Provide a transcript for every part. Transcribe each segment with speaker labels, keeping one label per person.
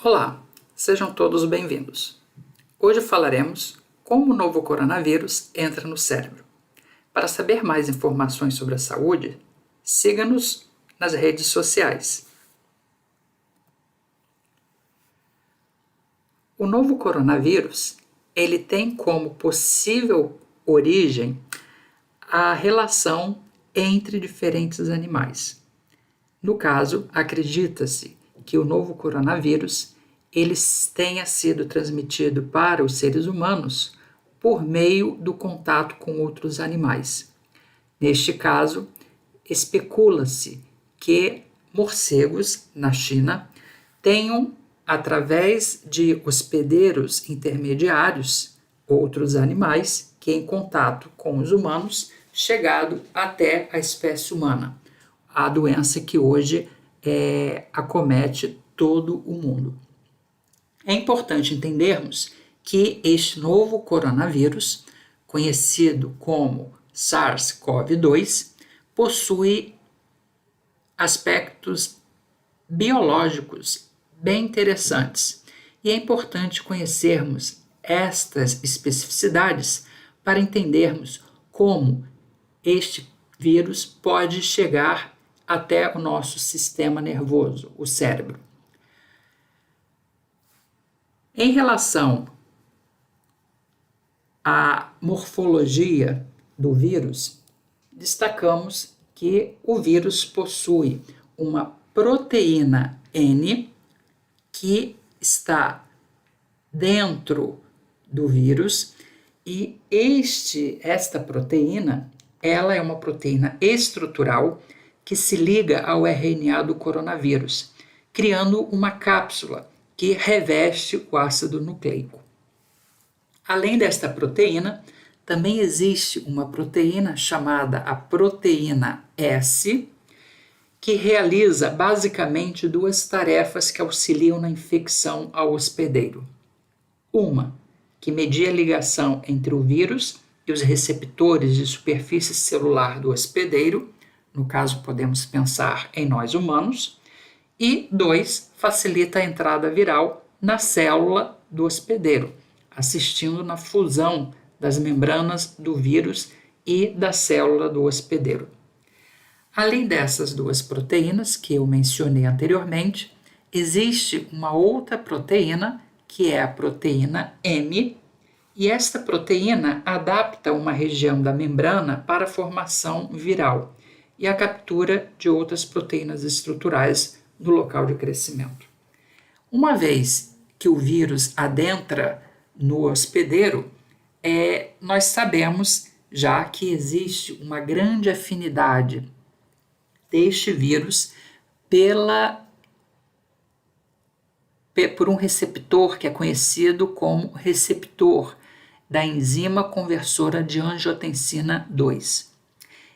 Speaker 1: Olá, sejam todos bem-vindos. Hoje falaremos como o novo coronavírus entra no cérebro. Para saber mais informações sobre a saúde, siga-nos nas redes sociais. O novo coronavírus, ele tem como possível origem a relação entre diferentes animais. No caso, acredita-se que o novo coronavírus ele tenha sido transmitido para os seres humanos por meio do contato com outros animais. Neste caso, especula-se que morcegos na China tenham, através de hospedeiros intermediários, outros animais que em contato com os humanos, chegado até a espécie humana, a doença que hoje acomete todo o mundo. É importante entendermos que este novo coronavírus, conhecido como SARS-CoV-2, possui aspectos biológicos bem interessantes e é importante conhecermos estas especificidades para entendermos como este vírus pode chegar até o nosso sistema nervoso, o cérebro. Em relação à morfologia do vírus, destacamos que o vírus possui uma proteína N que está dentro do vírus e esta proteína, ela é uma proteína estrutural que se liga ao RNA do coronavírus, criando uma cápsula que reveste o ácido nucleico. Além desta proteína, também existe uma proteína chamada a proteína S, que realiza basicamente duas tarefas que auxiliam na infecção ao hospedeiro. Uma, que media a ligação entre o vírus e os receptores de superfície celular do hospedeiro, no caso podemos pensar em nós humanos, e 2, facilita a entrada viral na célula do hospedeiro, assistindo na fusão das membranas do vírus e da célula do hospedeiro. Além dessas duas proteínas que eu mencionei anteriormente, existe uma outra proteína, que é a proteína M, e esta proteína adapta uma região da membrana para a formação viral e a captura de outras proteínas estruturais do local de crescimento. Uma vez que o vírus adentra no hospedeiro, nós sabemos já que existe uma grande afinidade deste vírus por um receptor que é conhecido como receptor da enzima conversora de angiotensina 2.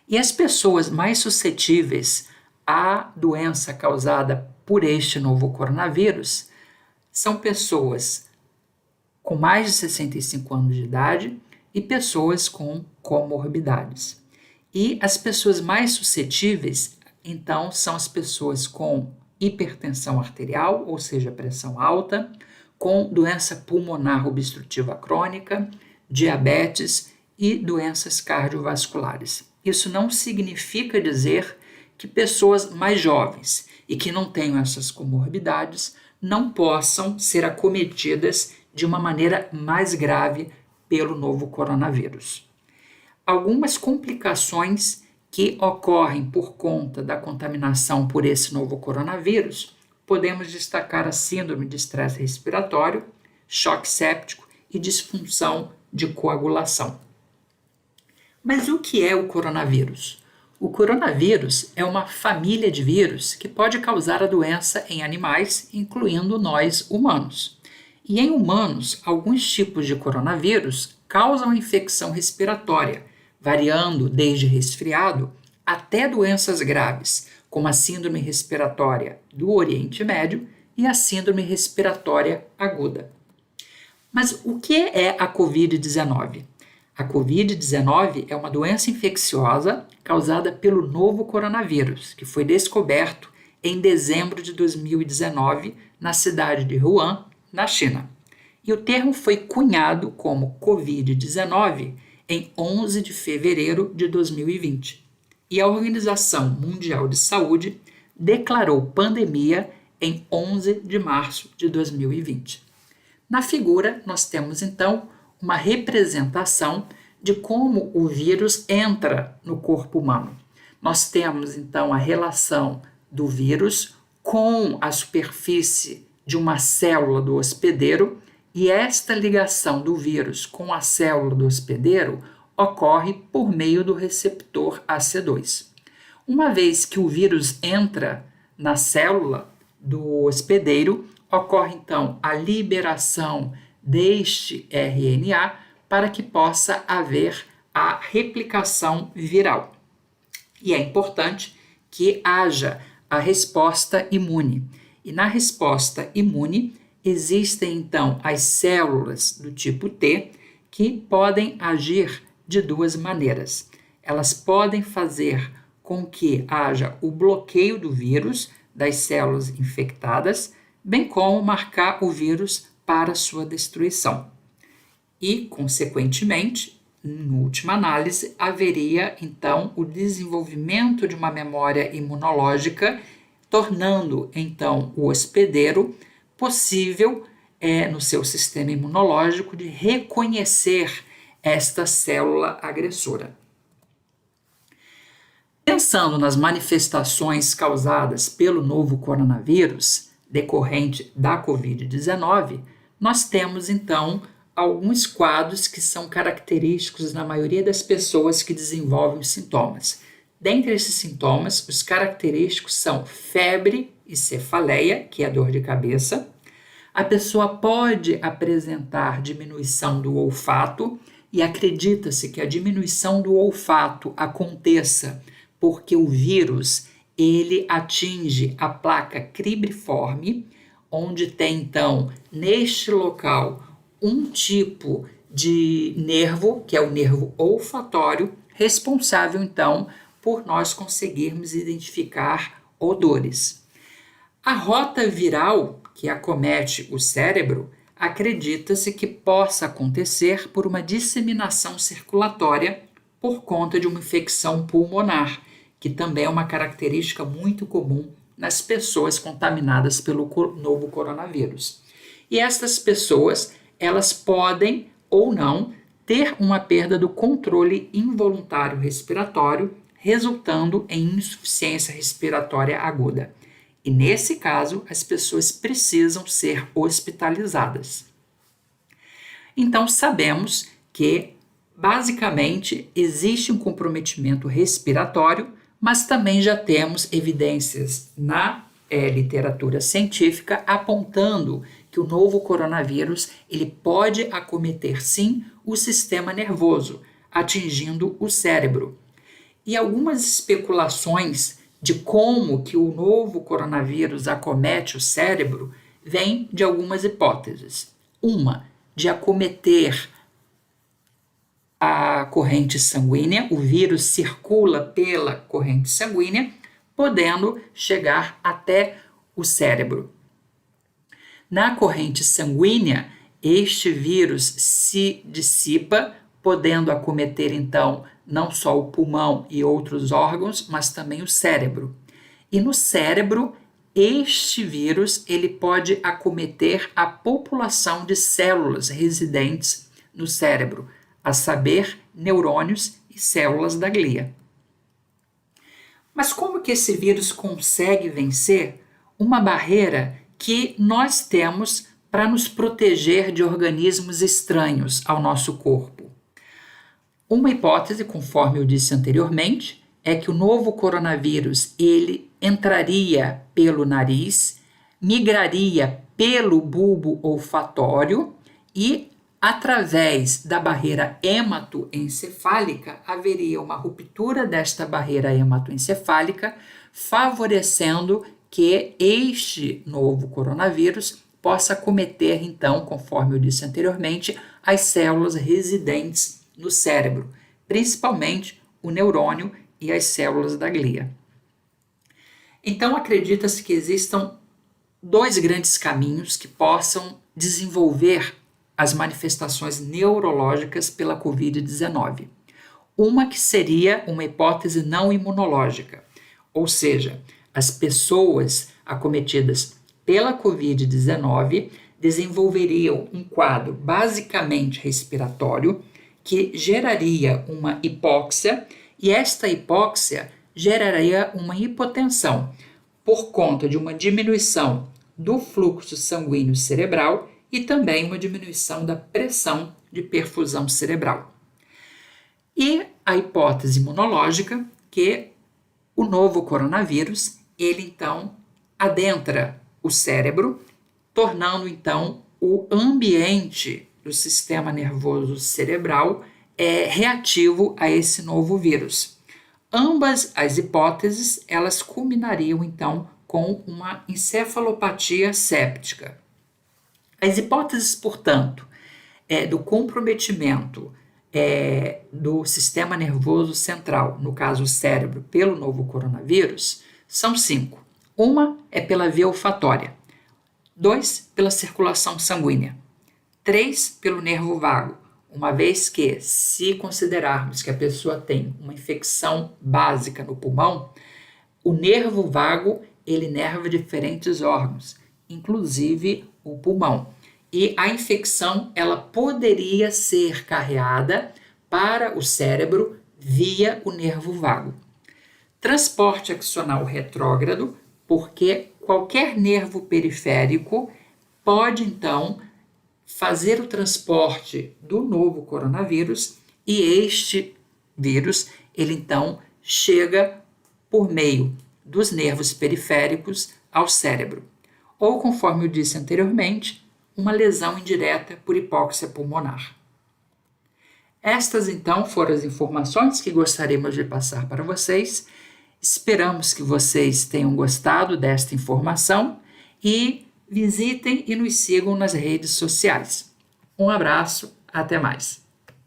Speaker 1: E as pessoas mais suscetíveis à doença causada por este novo coronavírus são pessoas com mais de 65 anos de idade e pessoas com comorbidades. E as pessoas mais suscetíveis, então, são as pessoas com hipertensão arterial, ou seja, pressão alta, com doença pulmonar obstrutiva crônica, diabetes e doenças cardiovasculares. Isso não significa dizer que pessoas mais jovens e que não tenham essas comorbidades não possam ser acometidas de uma maneira mais grave pelo novo coronavírus. Algumas complicações que ocorrem por conta da contaminação por esse novo coronavírus, podemos destacar a síndrome de estresse respiratório, choque séptico e disfunção de coagulação. Mas o que é o coronavírus? O coronavírus é uma família de vírus que pode causar a doença em animais, incluindo nós humanos. E em humanos, alguns tipos de coronavírus causam infecção respiratória, variando desde resfriado até doenças graves, como a síndrome respiratória do Oriente Médio e a síndrome respiratória aguda. Mas o que é a Covid-19? A Covid-19 é uma doença infecciosa causada pelo novo coronavírus, que foi descoberto em dezembro de 2019, na cidade de Wuhan, na China. E o termo foi cunhado como Covid-19 em 11 de fevereiro de 2020. E a Organização Mundial de Saúde declarou pandemia em 11 de março de 2020. Na figura, nós temos então uma representação de como o vírus entra no corpo humano. Nós temos então a relação do vírus com a superfície de uma célula do hospedeiro, e esta ligação do vírus com a célula do hospedeiro ocorre por meio do receptor AC2. Uma vez que o vírus entra na célula do hospedeiro, ocorre então a liberação deste RNA para que possa haver a replicação viral. E é importante que haja a resposta imune. E na resposta imune existem então as células do tipo T que podem agir de duas maneiras. Elas podem fazer com que haja o bloqueio do vírus das células infectadas, bem como marcar o vírus para sua destruição. E, consequentemente, em última análise, haveria então o desenvolvimento de uma memória imunológica, tornando então o hospedeiro possível, no seu sistema imunológico, de reconhecer esta célula agressora. Pensando nas manifestações causadas pelo novo coronavírus, decorrente da Covid-19, nós temos então alguns quadros que são característicos na maioria das pessoas que desenvolvem os sintomas. Dentre esses sintomas, os característicos são febre e cefaleia, que é dor de cabeça. A pessoa pode apresentar diminuição do olfato, e acredita-se que a diminuição do olfato aconteça porque o vírus ele atinge a placa cribriforme, onde tem então neste local um tipo de nervo, que é o nervo olfatório, responsável então por nós conseguirmos identificar odores. A rota viral que acomete o cérebro, acredita-se que possa acontecer por uma disseminação circulatória por conta de uma infecção pulmonar, que também é uma característica muito comum nas pessoas contaminadas pelo novo coronavírus. E estas pessoas, elas podem ou não ter uma perda do controle involuntário respiratório, resultando em insuficiência respiratória aguda. E nesse caso, as pessoas precisam ser hospitalizadas. Então, sabemos que, basicamente, existe um comprometimento respiratório, mas também já temos evidências na literatura científica apontando que o novo coronavírus ele pode acometer, sim, o sistema nervoso, atingindo o cérebro. E algumas especulações de como que o novo coronavírus acomete o cérebro vêm de algumas hipóteses. Uma, de acometer a corrente sanguínea, o vírus circula pela corrente sanguínea, podendo chegar até o cérebro. Na corrente sanguínea, este vírus se dissipa, podendo acometer então não só o pulmão e outros órgãos, mas também o cérebro. E no cérebro, este vírus ele pode acometer a população de células residentes no cérebro, a saber, neurônios e células da glia. Mas como que esse vírus consegue vencer uma barreira que nós temos para nos proteger de organismos estranhos ao nosso corpo? Uma hipótese, conforme eu disse anteriormente, é que o novo coronavírus ele entraria pelo nariz, migraria pelo bulbo olfatório e, através da barreira hematoencefálica, haveria uma ruptura desta barreira hematoencefálica, favorecendo que este novo coronavírus possa acometer, então, conforme eu disse anteriormente, as células residentes no cérebro, principalmente o neurônio e as células da glia. Então, acredita-se que existam dois grandes caminhos que possam desenvolver as manifestações neurológicas pela Covid-19. Uma que seria uma hipótese não imunológica, ou seja, as pessoas acometidas pela Covid-19 desenvolveriam um quadro basicamente respiratório que geraria uma hipóxia, e esta hipóxia geraria uma hipotensão por conta de uma diminuição do fluxo sanguíneo cerebral e também uma diminuição da pressão de perfusão cerebral. E a hipótese imunológica, que o novo coronavírus, ele então adentra o cérebro, tornando então o ambiente do sistema nervoso cerebral reativo a esse novo vírus. Ambas as hipóteses, elas culminariam então com uma encefalopatia séptica. As hipóteses, portanto, do comprometimento do sistema nervoso central, no caso o cérebro, pelo novo coronavírus, são 5. Uma é pela via olfatória, 2 pela circulação sanguínea, 3 pelo nervo vago, uma vez que, se considerarmos que a pessoa tem uma infecção básica no pulmão, o nervo vago, ele inerva diferentes órgãos, inclusive o pulmão. E a infecção, ela poderia ser carreada para o cérebro via o nervo vago. Transporte axonal retrógrado, porque qualquer nervo periférico pode, então, fazer o transporte do novo coronavírus, e este vírus, ele então chega por meio dos nervos periféricos ao cérebro. Ou, conforme eu disse anteriormente, uma lesão indireta por hipóxia pulmonar. Estas, então, foram as informações que gostaríamos de passar para vocês. Esperamos que vocês tenham gostado desta informação e visitem e nos sigam nas redes sociais. Um abraço, até mais.